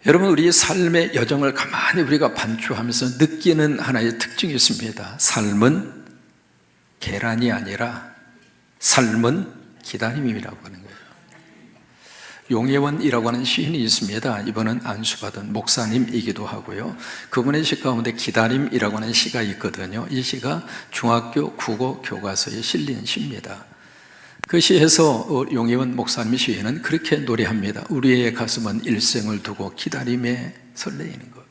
여러분, 우리 삶의 여정을 가만히 우리가 반추하면서 느끼는 하나의 특징이 있습니다. 삶은 계란이 아니라 삶은 기다림이라고 하는 거예요. 용혜원이라고 하는 시인이 있습니다. 이분은 안수받은 목사님이기도 하고요. 그분의 시 가운데 기다림이라고 하는 시가 있거든요. 이 시가 중학교 국어 교과서에 실린 시입니다. 그 시에서 용혜원 목사님 시에는 그렇게 노래합니다. 우리의 가슴은 일생을 두고 기다림에 설레이는 것.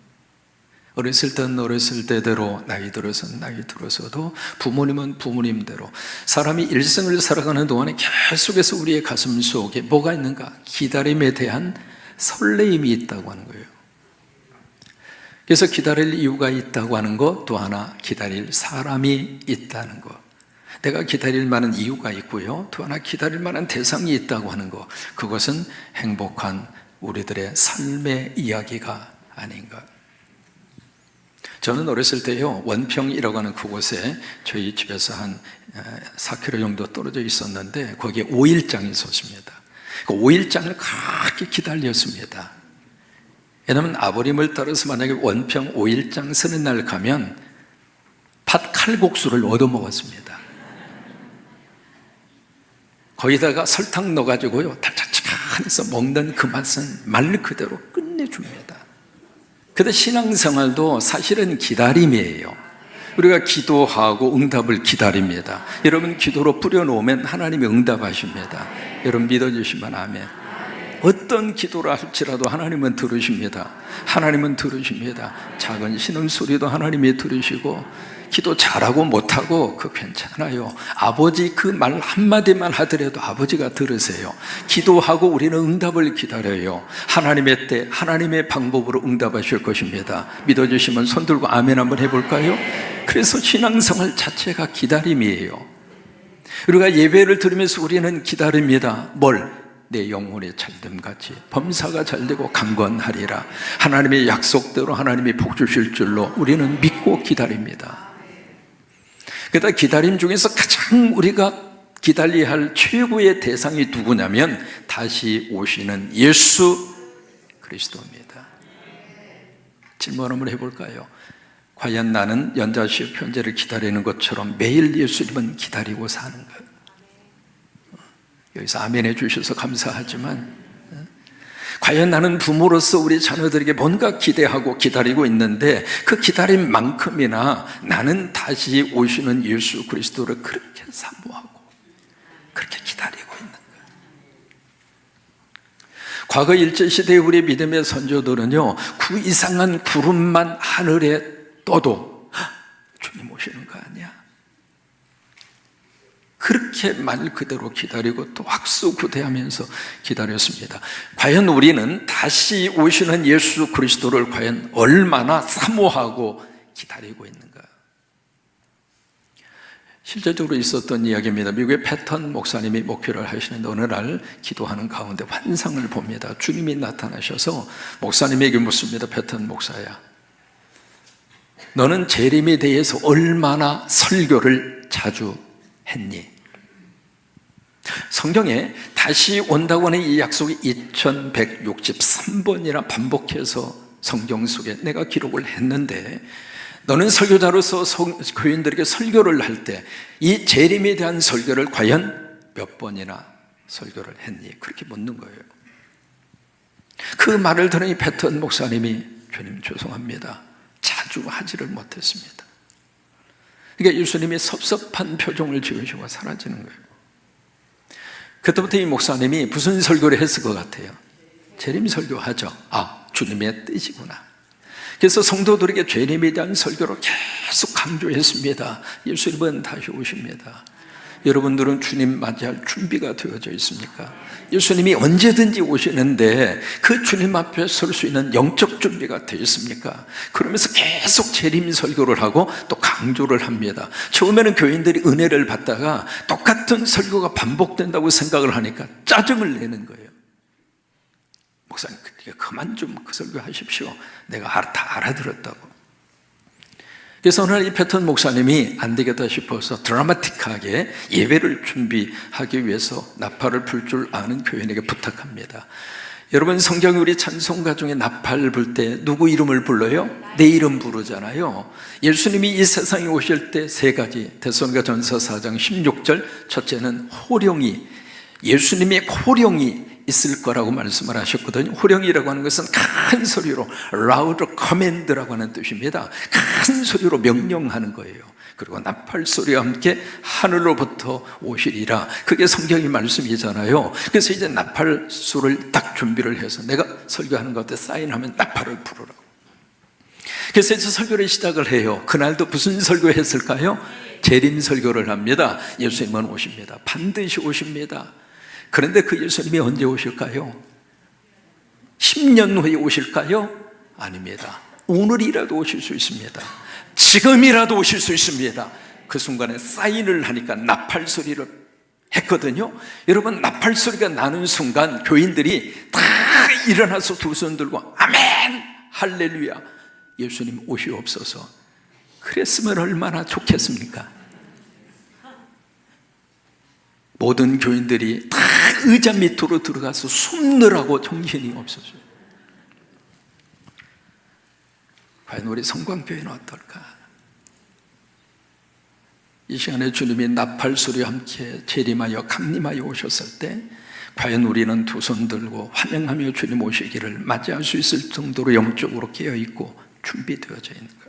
어렸을 땐 어렸을 때대로, 나이 들어서는 나이 들어서도, 부모님은 부모님대로 사람이 일생을 살아가는 동안에 계속해서 우리의 가슴 속에 뭐가 있는가? 기다림에 대한 설레임이 있다고 하는 거예요. 그래서 기다릴 이유가 있다고 하는 것, 또 하나 기다릴 사람이 있다는 것. 내가 기다릴 만한 이유가 있고요, 또 하나 기다릴 만한 대상이 있다고 하는 것, 그것은 행복한 우리들의 삶의 이야기가 아닌가. 저는 어렸을 때요, 원평이라고 하는 그곳에 저희 집에서 한 4km 정도 떨어져 있었는데 거기에 5일장이 있었습니다. 그 5일장을 그렇게 기다렸습니다. 왜냐하면 아버님을 따라서 만약에 원평 5일장 서는 날 가면 팥 칼국수를 얻어먹었습니다. 거기다가 설탕 넣어가지고요, 달짝지근해서 먹는 그 맛은 말 그대로 끝내줍니다. 그런데 신앙생활도 사실은 기다림이에요. 우리가 기도하고 응답을 기다립니다. 여러분, 기도로 뿌려놓으면 하나님이 응답하십니다. 여러분 믿어주시면 아멘. 어떤 기도를 할지라도 하나님은 들으십니다. 하나님은 들으십니다. 작은 신음소리도 하나님이 들으시고, 기도 잘하고 못하고 그거 괜찮아요. 아버지 그 말 한마디만 하더라도 아버지가 들으세요. 기도하고 우리는 응답을 기다려요. 하나님의 때, 하나님의 방법으로 응답하실 것입니다. 믿어주시면 손 들고 아멘 한번 해볼까요? 그래서 신앙생활 자체가 기다림이에요. 우리가 예배를 들으면서 우리는 기다립니다. 뭘? 내 영혼의 잘됨같이 범사가 잘되고 강건하리라. 하나님의 약속대로 하나님이 복 주실 줄로 우리는 믿고 기다립니다. 그러다 기다림 중에서 가장 우리가 기다려야 할 최고의 대상이 누구냐면 다시 오시는 예수 그리스도입니다. 질문 한번 해볼까요? 과연 나는 연자시의 편지를 기다리는 것처럼 매일 예수님은 기다리고 사는가? 여기서 아멘 해주셔서 감사하지만, 과연 나는 부모로서 우리 자녀들에게 뭔가 기대하고 기다리고 있는데 그 기다림만큼이나 나는 다시 오시는 예수 그리스도를 그렇게 사모하고 그렇게 기다리고 있는가? 과거 일제시대의 우리 믿음의 선조들은요, 그 이상한 구름만 하늘에 떠도 주님 오시는 거 아니야? 그렇게 말 그대로 기다리고 또 학수구대하면서 기다렸습니다. 과연 우리는 다시 오시는 예수 그리스도를 과연 얼마나 사모하고 기다리고 있는가? 실제적으로 있었던 이야기입니다. 미국의 패턴 목사님이 목회를 하시는데 어느 날 기도하는 가운데 환상을 봅니다. 주님이 나타나셔서 목사님에게 묻습니다. 패턴 목사야, 너는 재림에 대해서 얼마나 설교를 자주 했니? 성경에 다시 온다고 하는 이 약속이 2163번이나 반복해서 성경 속에 내가 기록을 했는데, 너는 설교자로서 교인들에게 설교를 할 때 이 재림에 대한 설교를 과연 몇 번이나 설교를 했니? 그렇게 묻는 거예요. 그 말을 들으니 패턴 목사님이, 주님 죄송합니다, 자주 하지를 못했습니다. 그러니까 예수님이 섭섭한 표정을 지으시고 사라지는 거예요. 그때부터 이 목사님이 무슨 설교를 했을 것 같아요? 재림 설교하죠. 아, 주님의 뜻이구나. 그래서 성도들에게 재림에 대한 설교를 계속 강조했습니다. 예수님은 다시 오십니다. 여러분들은 주님 맞이할 준비가 되어져 있습니까? 예수님이 언제든지 오시는데 그 주님 앞에 설 수 있는 영적 준비가 되어 있습니까? 그러면서 계속 재림 설교를 하고 또 강조를 합니다. 처음에는 교인들이 은혜를 받다가 똑같은 설교가 반복된다고 생각을 하니까 짜증을 내는 거예요. 목사님 그만 좀 그 설교하십시오. 내가 다 알아들었다고. 그래서 어느 날 이 패턴 목사님이 안 되겠다 싶어서 드라마틱하게 예배를 준비하기 위해서 나팔을 불 줄 아는 교인에게 부탁합니다. 여러분, 성경이 우리 찬송가 중에 나팔 불 때 누구 이름을 불러요? 내 이름 부르잖아요. 예수님이 이 세상에 오실 때 세 가지, 데살로니가전서 4장 16절, 첫째는 호령이, 예수님의 호령이 있을 거라고 말씀을 하셨거든요. 호령이라고 하는 것은 큰 소리로 loud command라고 하는 뜻입니다. 큰 소리로 명령하는 거예요. 그리고 나팔 소리와 함께 하늘로부터 오시리라. 그게 성경의 말씀이잖아요. 그래서 이제 나팔 소리를 딱 준비를 해서 내가 설교하는 것 같아 사인하면 나팔을 부르라고. 그래서 이제 설교를 시작을 해요. 그날도 무슨 설교했을까요? 재림 설교를 합니다. 예수님은 오십니다. 반드시 오십니다. 그런데 그 예수님이 언제 오실까요? 10년 후에 오실까요? 아닙니다. 오늘이라도 오실 수 있습니다. 지금이라도 오실 수 있습니다. 그 순간에 사인을 하니까 나팔 소리를 했거든요. 여러분, 나팔 소리가 나는 순간 교인들이 다 일어나서 두 손 들고 아멘 할렐루야 예수님 오시옵소서. 그랬으면 얼마나 좋겠습니까? 모든 교인들이 다 의자 밑으로 들어가서 숨느라고 정신이 없어져요. 과연 우리 성광교회는 어떨까? 이 시간에 주님이 나팔 소리와 함께 재림하여 강림하여 오셨을 때 과연 우리는 두 손 들고 환영하며 주님 오시기를 맞이할 수 있을 정도로 영적으로 깨어있고 준비되어져 있는가?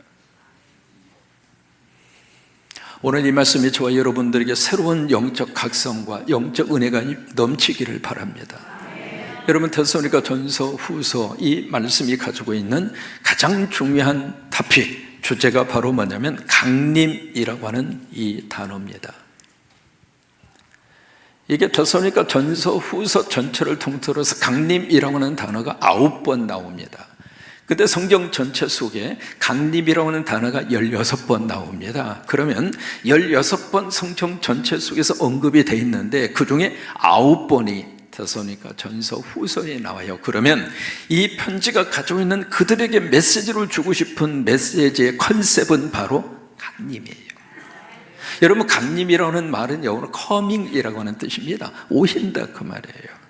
오늘 이 말씀이 저와 여러분들에게 새로운 영적 각성과 영적 은혜가 넘치기를 바랍니다. 여러분, 데살로니가 전서 후서 이 말씀이 가지고 있는 가장 중요한 답이, 주제가 바로 뭐냐면 강림이라고 하는 이 단어입니다. 이게 데살로니가 전서 후서 전체를 통틀어서 강림이라고 하는 단어가 9번 나옵니다. 근데 성경 전체 속에 강림이라고 하는 단어가 16번 나옵니다. 그러면 16번 성경 전체 속에서 언급이 되어 있는데 그 중에 9번이 데살로니가 전서 후서에 나와요. 그러면 이 편지가 가지고 있는 그들에게 메시지를 주고 싶은 메시지의 컨셉은 바로 강림이에요. 여러분, 강림이라고 하는 말은 영어로 coming이라고 하는 뜻입니다. 오신다 그 말이에요.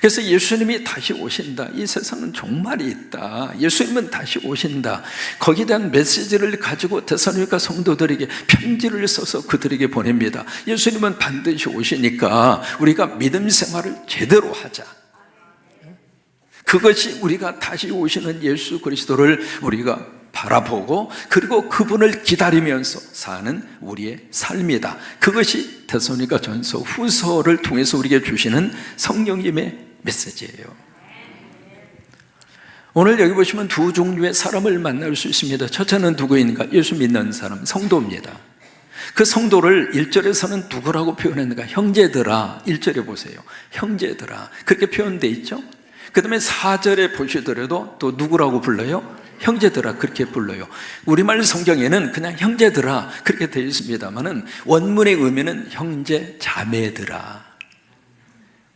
그래서 예수님이 다시 오신다, 이 세상은 종말이 있다, 예수님은 다시 오신다, 거기에 대한 메시지를 가지고 데살로니가 성도들에게 편지를 써서 그들에게 보냅니다. 예수님은 반드시 오시니까 우리가 믿음 생활을 제대로 하자. 그것이 우리가 다시 오시는 예수 그리스도를 우리가 바라보고 그리고 그분을 기다리면서 사는 우리의 삶이다. 그것이 데살로니가 전서 후서를 통해서 우리에게 주시는 성령님의 메시지예요. 오늘 여기 보시면 두 종류의 사람을 만날 수 있습니다. 첫째는 누구인가? 예수 믿는 사람, 성도입니다. 그 성도를 1절에서는 누구라고 표현했는가? 형제들아. 1절에 보세요. 형제들아. 그렇게 표현되어 있죠? 그 다음에 4절에 보시더라도 또 누구라고 불러요? 형제들아. 그렇게 불러요. 우리말 성경에는 그냥 형제들아 그렇게 되어 있습니다만은 원문의 의미는 형제 자매들아.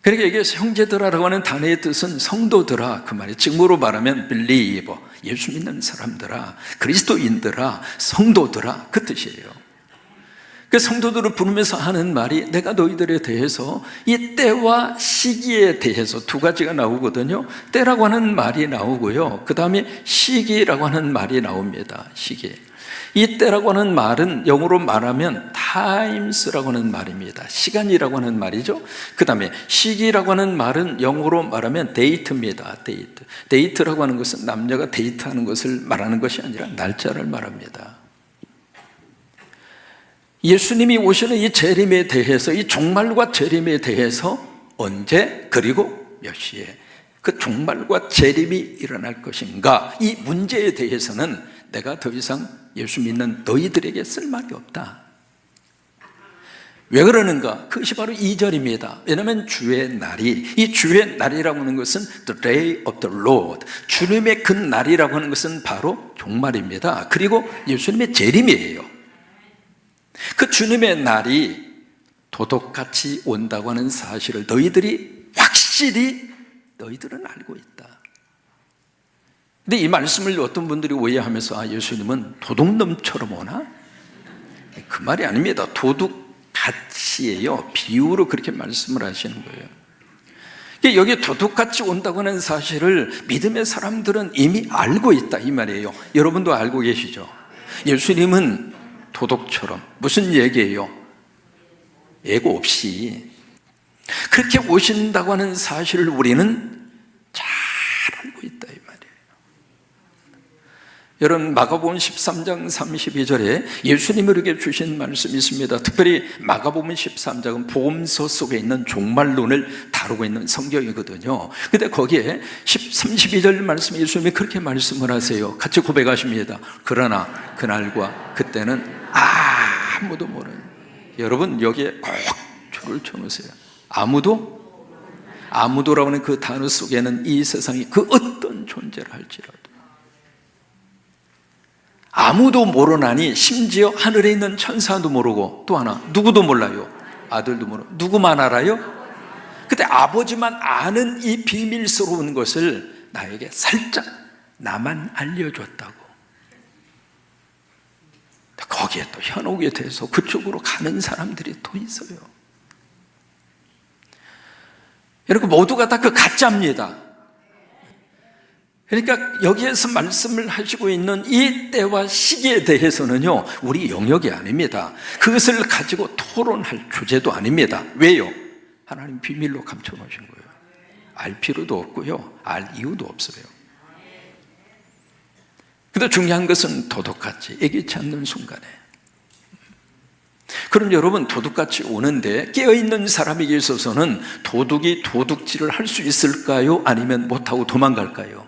그러니까 여기서 형제들아라고 하는 단어의 뜻은 성도들아 그 말이에요. 직무로 말하면 believer, 예수 믿는 사람들아, 그리스도인들아, 성도들아 그 뜻이에요. 그 성도들을 부르면서 하는 말이 내가 너희들에 대해서 이 때와 시기에 대해서 두 가지가 나오거든요. 때라고 하는 말이 나오고요, 그 다음에 시기라고 하는 말이 나옵니다. 시기. 이 때라고 하는 말은 영어로 말하면 times라고 하는 말입니다. 시간이라고 하는 말이죠. 그 다음에 시기라고 하는 말은 영어로 말하면 date입니다. date. date라고 하는 것은 남녀가 데이트하는 것을 말하는 것이 아니라 날짜를 말합니다. 예수님이 오시는 이 재림에 대해서, 이 종말과 재림에 대해서 언제 그리고 몇 시에 그 종말과 재림이 일어날 것인가, 이 문제에 대해서는 내가 더 이상 예수 믿는 너희들에게 쓸 말이 없다. 왜 그러는가? 그것이 바로 2절입니다. 왜냐하면 주의 날이, 이 주의 날이라고 하는 것은 the day of the Lord, 주님의 그 날이라고 하는 것은 바로 종말입니다. 그리고 예수님의 재림이에요. 그 주님의 날이 도둑같이 온다고 하는 사실을 너희들이 확실히 너희들은 알고 있다. 근데 이 말씀을 어떤 분들이 오해하면서 예수님은 도둑놈처럼 오나? 그 말이 아닙니다. 도둑같이예요. 비유로 그렇게 말씀을 하시는 거예요. 여기 도둑같이 온다고 하는 사실을 믿음의 사람들은 이미 알고 있다 이 말이에요. 여러분도 알고 계시죠? 예수님은 도둑처럼, 무슨 얘기예요? 예고 없이 그렇게 오신다고 하는 사실을 우리는 잘 알고 있다 이 말이에요. 여러분, 마가복음 13장 32절에 예수님이 우리에게 주신 말씀이 있습니다. 특별히 마가복음 13장은 복음서 속에 있는 종말론을 다루고 있는 성경이거든요. 근데 거기에 32절 말씀에 예수님이 그렇게 말씀을 하세요. 같이 고백하십니다. 그러나 그날과 그때는 아무도 모르는. 여러분, 여기에 꼭 줄을 쳐놓으세요. 아무도라고 하는 그 단어 속에는 이 세상이 그 어떤 존재를 할지라도 아무도 모르나니 심지어 하늘에 있는 천사도 모르고 또 하나 누구도 몰라요. 아들도 모르고 누구만 알아요? 그때 아버지만 아는 이 비밀스러운 것을 나에게 살짝 나만 알려줬다고. 거기에 또 현혹에 대해서 그쪽으로 가는 사람들이 또 있어요. 여러분, 모두가 다 그 가짜입니다. 그러니까 여기에서 말씀을 하시고 있는 이 때와 시기에 대해서는요, 우리 영역이 아닙니다. 그것을 가지고 토론할 주제도 아닙니다. 왜요? 하나님 비밀로 감춰놓으신 거예요. 알 필요도 없고요, 알 이유도 없어요. 근데 중요한 것은 도둑같이 예기치 않는 순간에. 그럼 여러분, 도둑같이 오는데 깨어있는 사람에게 있어서는 도둑이 도둑질을 할 수 있을까요? 아니면 못하고 도망갈까요?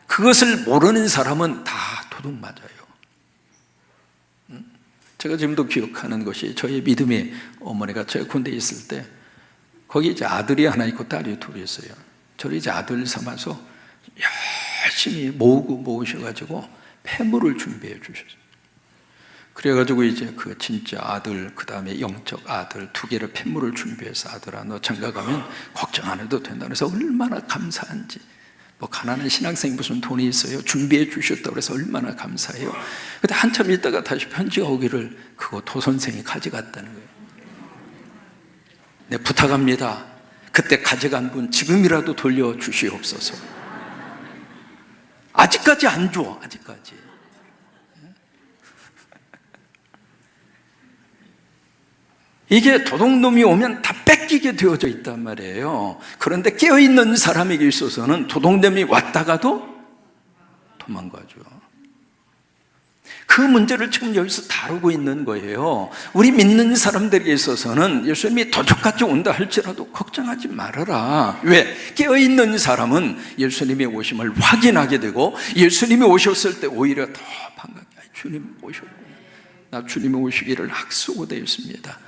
그것을 모르는 사람은 다 도둑 맞아요. 제가 지금도 기억하는 것이, 저희 믿음의 어머니가 제가 군대에 있을 때 거기 이제 아들이 하나 있고 딸이 둘이 있어요. 저를 이제 아들 삼아서 열심히 모으셔가지고 폐물을 준비해 주셨어요. 그래가지고 이제 그 진짜 아들, 그 다음에 영적 아들 두 개를 폐물을 준비해서, 아들아 너 장가 가면 걱정 안 해도 된다 그래서 얼마나 감사한지. 뭐 가난한 신학생이 무슨 돈이 있어요? 준비해 주셨다고 해서 얼마나 감사해요. 근데 한참 있다가 다시 편지가 오기를 그거 도 선생이 가져갔다는 거예요. 네, 부탁합니다. 그때 가져간 분 지금이라도 돌려주시옵소서. 아직까지 안 줘. 아직까지. 이게 도둑놈이 오면 다 뺏기게 되어져 있단 말이에요. 그런데 깨어있는 사람에게 있어서는 도둑놈이 왔다가도 도망가죠. 그 문제를 지금 여기서 다루고 있는 거예요. 우리 믿는 사람들에게 있어서는 예수님이 도둑같이 온다 할지라도 걱정하지 말아라. 왜? 깨어있는 사람은 예수님의 오심을 확인하게 되고, 예수님이 오셨을 때 오히려 더 반갑게, 주님 오셨구나, 나 주님이 오시기를 악수고 되어 있습니다.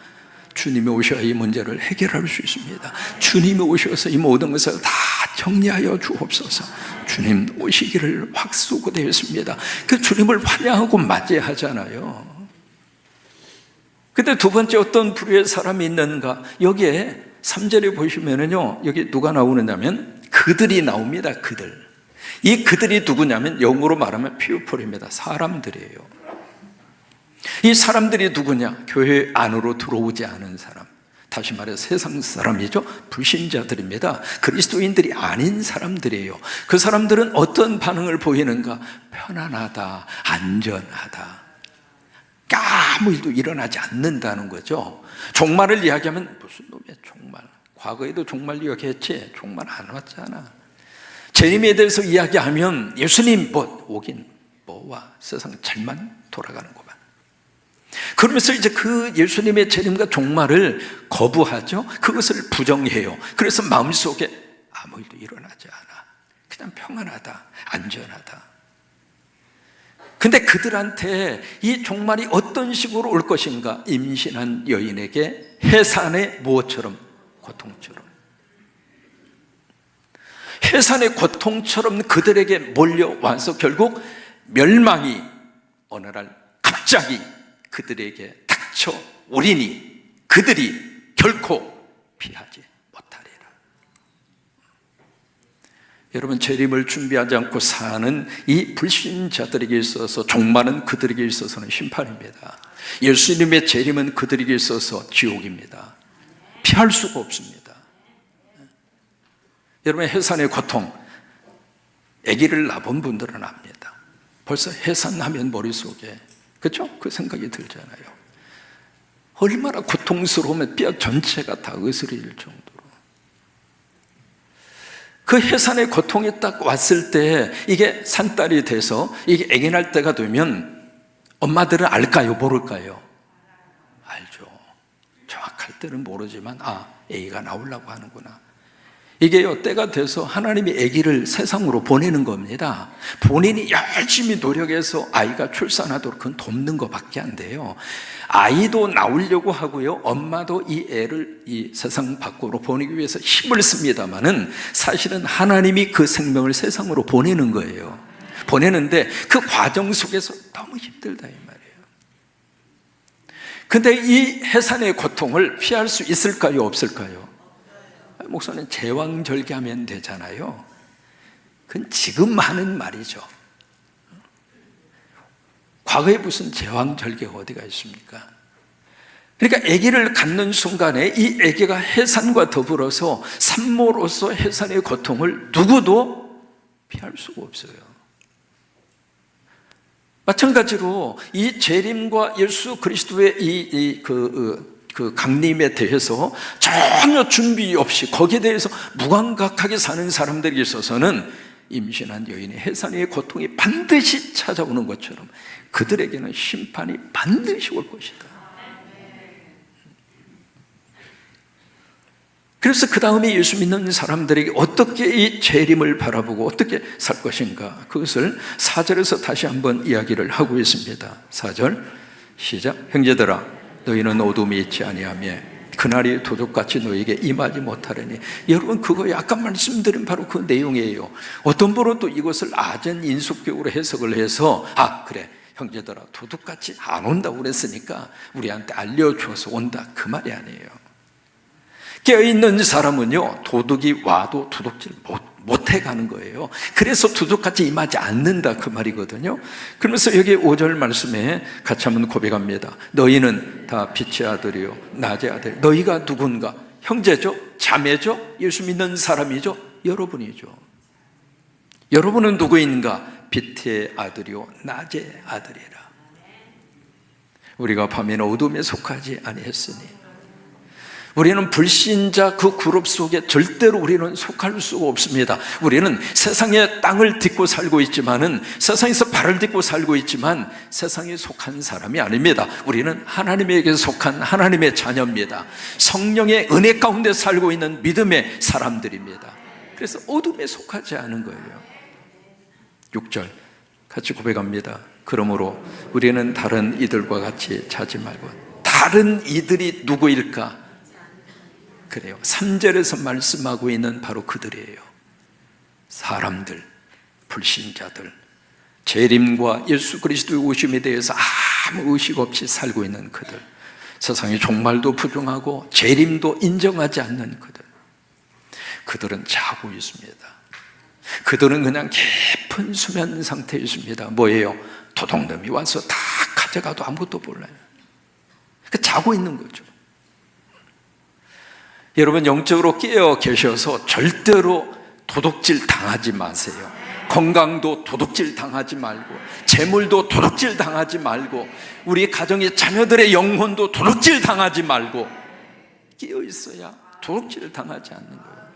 주님이 오셔야 이 문제를 해결할 수 있습니다. 주님이 오셔서 이 모든 것을 다 정리하여 주옵소서. 주님 오시기를 확수고되어 있습니다. 그 주님을 환영하고 맞이하잖아요. 근데 두 번째 어떤 부류의 사람이 있는가? 여기에 3절에 보시면은요, 여기 누가 나오느냐면 그들이 나옵니다. 이 그들이 누구냐면 영어로 말하면 피우플입니다. 사람들이에요. 이 사람들이 누구냐? 교회 안으로 들어오지 않은 사람, 다시 말해 세상 사람이죠. 불신자들입니다. 그리스도인들이 아닌 사람들이에요. 그 사람들은 어떤 반응을 보이는가? 편안하다, 안전하다, 아무 일도 일어나지 않는다는 거죠. 종말을 이야기하면 무슨 놈이야 종말, 과거에도 종말 이야기했지, 종말 안 왔잖아. 재림에 대해서 이야기하면 예수님 오긴 뭐와, 세상 잘만 돌아가는 거만. 그러면서 이제 그 예수님의 재림과 종말을 거부하죠. 그것을 부정해요. 그래서 마음속에 아무 일도 일어나지 않아, 그냥 평안하다, 안전하다. 근데 그들한테 이 종말이 어떤 식으로 올 것인가? 임신한 여인에게 해산의 무엇처럼? 고통처럼. 해산의 고통처럼 그들에게 몰려와서 결국 멸망이 어느 날 갑자기 그들에게 닥쳐 오리니 그들이 결코 피하지 못하리라. 여러분, 재림을 준비하지 않고 사는 이 불신자들에게 있어서, 종말은 그들에게 있어서는 심판입니다. 예수님의 재림은 그들에게 있어서 지옥입니다. 피할 수가 없습니다. 여러분, 해산의 고통, 아기를 낳은 분들은 압니다. 벌써 해산하면 머릿속에, 그렇죠? 그 생각이 들잖아요. 얼마나 고통스러우면 뼈 전체가 다 으스러질 정도로. 그 해산의 고통이 딱 왔을 때, 이게 산딸이 돼서 이게 아기 낳을 때가 되면 엄마들은 알까요? 모를까요? 알죠. 정확할 때는 모르지만, 아기가 나오려고 하는구나. 이게요, 때가 돼서 하나님이 아기를 세상으로 보내는 겁니다. 본인이 열심히 노력해서 아이가 출산하도록 그건 돕는 것밖에 안 돼요. 아이도 나오려고 하고요, 엄마도 이 애를 이 세상 밖으로 보내기 위해서 힘을 씁니다만은 사실은 하나님이 그 생명을 세상으로 보내는 거예요. 보내는데 그 과정 속에서 너무 힘들다 이 말이에요. 근데 이 해산의 고통을 피할 수 있을까요, 없을까요? 목사님, 제왕절개하면 되잖아요. 그건 지금 하는 말이죠. 과거에 무슨 제왕절개가 어디가 있습니까? 그러니까 아기를 갖는 순간에 이 아기가 해산과 더불어서 산모로서 해산의 고통을 누구도 피할 수가 없어요. 마찬가지로 이 재림과 예수 그리스도의 그 강림에 대해서 전혀 준비 없이 거기에 대해서 무감각하게 사는 사람들에게 있어서는 임신한 여인의 해산의 고통이 반드시 찾아오는 것처럼 그들에게는 심판이 반드시 올 것이다. 그래서 그 다음에 예수 믿는 사람들에게 어떻게 이 재림을 바라보고 어떻게 살 것인가, 그것을 4절에서 다시 한번 이야기를 하고 있습니다. 4절 시작. 형제들아, 너희는 어둠이 있지 아니하며 그날이 도둑같이 너희에게 임하지 못하려니. 여러분, 그거 아까 말씀드린 바로 그 내용이에요. 어떤 분은 또 이것을 아전 인수격으로 해석을 해서, 그래, 형제들아, 도둑같이 안 온다고 그랬으니까 우리한테 알려줘서 온다, 그 말이 아니에요. 깨어있는 사람은요, 도둑이 와도 도둑질 못해 가는 거예요. 그래서 도둑같이 임하지 않는다, 그 말이거든요. 그러면서 여기 5절 말씀에 같이 한번 고백합니다. 너희는 다 빛의 아들이요 낮의 아들. 너희가 누군가? 형제죠? 자매죠? 예수 믿는 사람이죠? 여러분이죠. 여러분은 누구인가? 빛의 아들이요 낮의 아들이라. 우리가 밤에는 어둠에 속하지 아니했으니. 우리는 불신자 그 그룹 속에 절대로 우리는 속할 수가 없습니다. 우리는 세상의 땅을 딛고 살고 있지만은, 세상에서 발을 딛고 살고 있지만 세상에 속한 사람이 아닙니다. 우리는 하나님에게 속한 하나님의 자녀입니다. 성령의 은혜 가운데 살고 있는 믿음의 사람들입니다. 그래서 어둠에 속하지 않은 거예요. 6절 같이 고백합니다. 그러므로 우리는 다른 이들과 같이 자지 말고. 다른 이들이 누구일까? 그래요. 3절에서 말씀하고 있는 바로 그들이에요. 사람들, 불신자들, 재림과 예수 그리스도의 오심에 대해서 아무 의식 없이 살고 있는 그들, 세상의 종말도 부정하고 재림도 인정하지 않는 그들, 그들은 자고 있습니다. 그들은 그냥 깊은 수면 상태에 있습니다. 뭐예요? 도둑놈이 와서 다 가져가도 아무것도 몰라요. 그러니까 자고 있는 거죠. 여러분, 영적으로 깨어 계셔서 절대로 도둑질 당하지 마세요. 건강도 도둑질 당하지 말고, 재물도 도둑질 당하지 말고, 우리 가정의 자녀들의 영혼도 도둑질 당하지 말고, 깨어 있어야 도둑질 당하지 않는 거예요.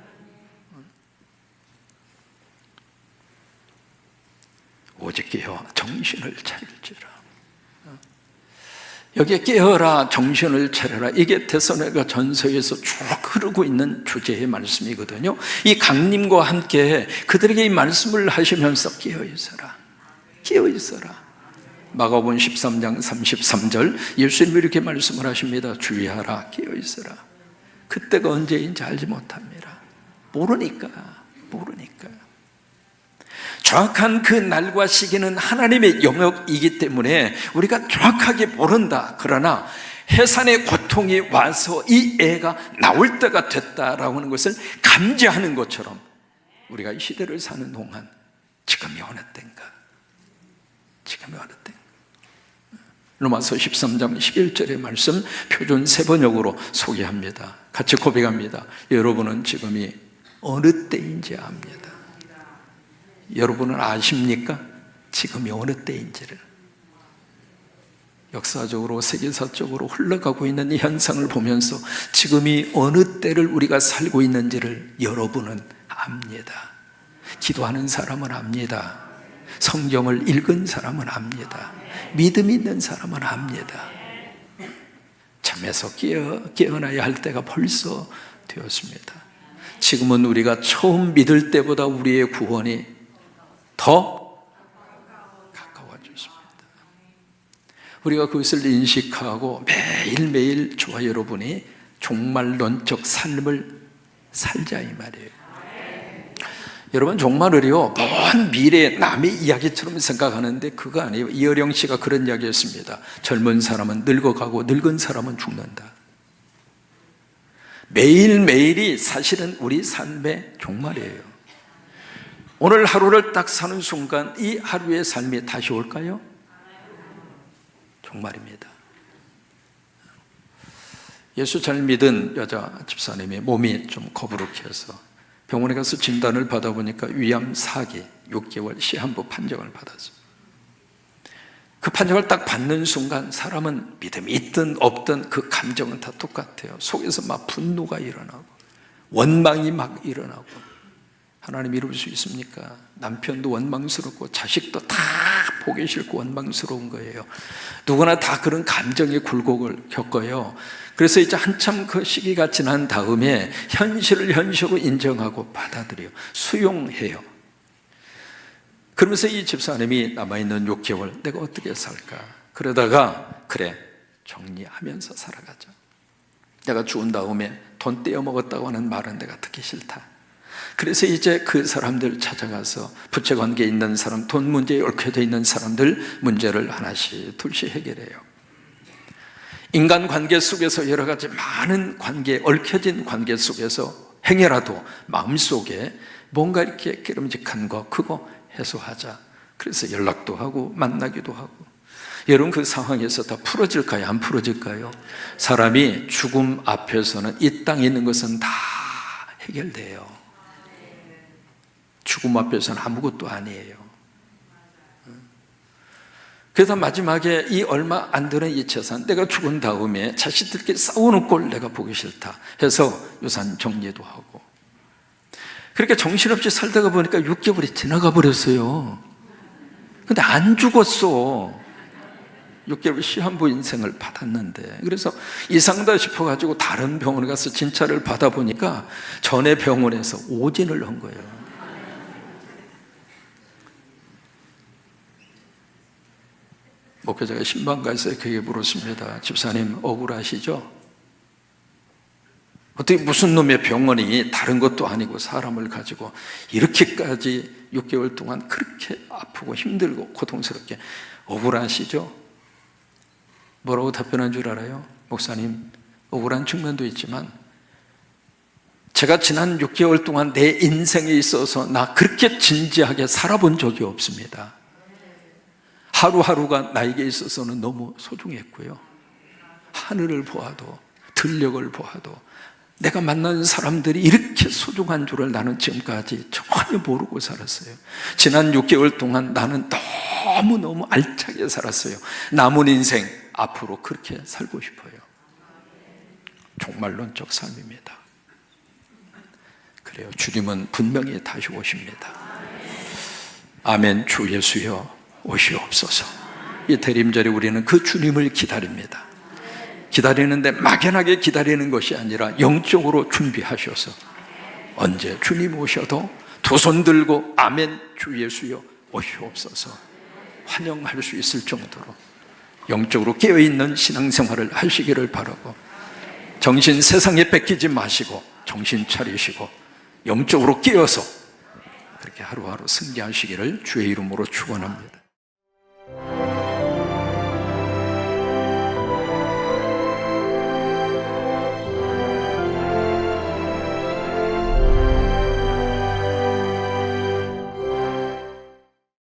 오직 깨어 정신을 차릴지라. 여기에 깨어라, 정신을 차려라, 이게 데살로니가 전서에서 쭉 흐르고 있는 주제의 말씀이거든요. 이 강림과 함께 그들에게 이 말씀을 하시면서 깨어있어라, 깨어있어라. 마가복음 13장 33절 예수님이 이렇게 말씀을 하십니다. 주의하라, 깨어있어라. 그때가 언제인지 알지 못합니다. 모르니까. 정확한 그 날과 시기는 하나님의 영역이기 때문에 우리가 정확하게 모른다. 그러나 해산의 고통이 와서 이 애가 나올 때가 됐다라고 하는 것을 감지하는 것처럼 우리가 이 시대를 사는 동안 지금이 어느 때인가? 지금이 어느 때인가? 로마서 13장 11절의 말씀 표준 세번역으로 소개합니다. 같이 고백합니다. 여러분은 지금이 어느 때인지 압니다. 여러분은 아십니까? 지금이 어느 때인지를. 역사적으로 세계사적으로 흘러가고 있는 이 현상을 보면서 지금이 어느 때를 우리가 살고 있는지를 여러분은 압니다. 기도하는 사람은 압니다. 성경을 읽은 사람은 압니다. 믿음 있는 사람은 압니다. 잠에서 깨어나야 할 때가 벌써 되었습니다. 지금은 우리가 처음 믿을 때보다 우리의 구원이 더 가까워졌습니다. 우리가 그것을 인식하고 매일매일 저와 여러분이 종말론적 삶을 살자 이 말이에요. 여러분, 종말을요 먼 미래 남의 이야기처럼 생각하는데 그거 아니에요. 이어령 씨가 그런 이야기했습니다. 젊은 사람은 늙어가고 늙은 사람은 죽는다. 매일매일이 사실은 우리 삶의 종말이에요. 오늘 하루를 딱 사는 순간 이 하루의 삶이 다시 올까요? 종말입니다. 예수 잘 믿은 여자 집사님이 몸이 좀 거부룩해서 병원에 가서 진단을 받아보니까 위암 4기 6개월 시한부 판정을 받았어요. 그 판정을 딱 받는 순간 사람은 믿음이 있든 없든 그 감정은 다 똑같아요. 속에서 막 분노가 일어나고 원망이 막 일어나고. 하나님 이룰 수 있습니까? 남편도 원망스럽고 자식도 다 보기 싫고 원망스러운 거예요. 누구나 다 그런 감정의 굴곡을 겪어요. 그래서 이제 한참 그 시기가 지난 다음에 현실을 현실로 인정하고 받아들여요. 수용해요. 그러면서 이 집사님이 남아있는 6개월 내가 어떻게 살까? 그러다가 그래, 정리하면서 살아가자. 내가 죽은 다음에 돈 떼어먹었다고 하는 말은 내가 듣기 싫다. 그래서 이제 그 사람들 찾아가서 부채관계에 있는 사람, 돈 문제에 얽혀져 있는 사람들 문제를 하나씩 둘씩 해결해요. 인간관계 속에서 여러 가지 많은 관계, 얽혀진 관계 속에서 행여라도 마음속에 뭔가 이렇게 깨름직한 거 그거 해소하자. 그래서 연락도 하고 만나기도 하고. 여러분, 그 상황에서 다 풀어질까요? 안 풀어질까요? 사람이 죽음 앞에서는 이 땅에 있는 것은 다 해결돼요. 죽음 앞에서는 아무것도 아니에요. 그래서 마지막에 이 얼마 안 되는 이 재산, 내가 죽은 다음에 자식들끼리 싸우는 꼴 내가 보기 싫다 해서 유산 정리도 하고. 그렇게 정신없이 살다가 보니까 6개월이 지나가 버렸어요. 근데 안 죽었어. 6개월 시한부 인생을 받았는데. 그래서 이상하다 싶어가지고 다른 병원에 가서 진찰을 받아보니까 전에 병원에서 오진을 한 거예요. 목회자가 신방가에서 그게 물었습니다. 집사님 억울하시죠? 어떻게 무슨 놈의 병원이 다른 것도 아니고 사람을 가지고 이렇게까지 6개월 동안 그렇게 아프고 힘들고 고통스럽게 억울하시죠? 뭐라고 답변한 줄 알아요? 목사님, 억울한 측면도 있지만 제가 지난 6개월 동안 내 인생에 있어서 나 그렇게 진지하게 살아본 적이 없습니다. 하루하루가 나에게 있어서는 너무 소중했고요. 하늘을 보아도 들녘을 보아도 내가 만난 사람들이 이렇게 소중한 줄을 나는 지금까지 전혀 모르고 살았어요. 지난 6개월 동안 나는 너무너무 알차게 살았어요. 남은 인생 앞으로 그렇게 살고 싶어요. 종말론적 삶입니다. 그래요. 주님은 분명히 다시 오십니다. 아멘. 주 예수여 오시옵소서. 이 대림절에 우리는 그 주님을 기다립니다. 기다리는데 막연하게 기다리는 것이 아니라 영적으로 준비하셔서 언제 주님 오셔도 두 손 들고 아멘 주 예수여 오시옵소서 환영할 수 있을 정도로 영적으로 깨어있는 신앙생활을 하시기를 바라고, 정신 세상에 뺏기지 마시고 정신 차리시고 영적으로 깨어서 그렇게 하루하루 승리하시기를 주의 이름으로 축원합니다.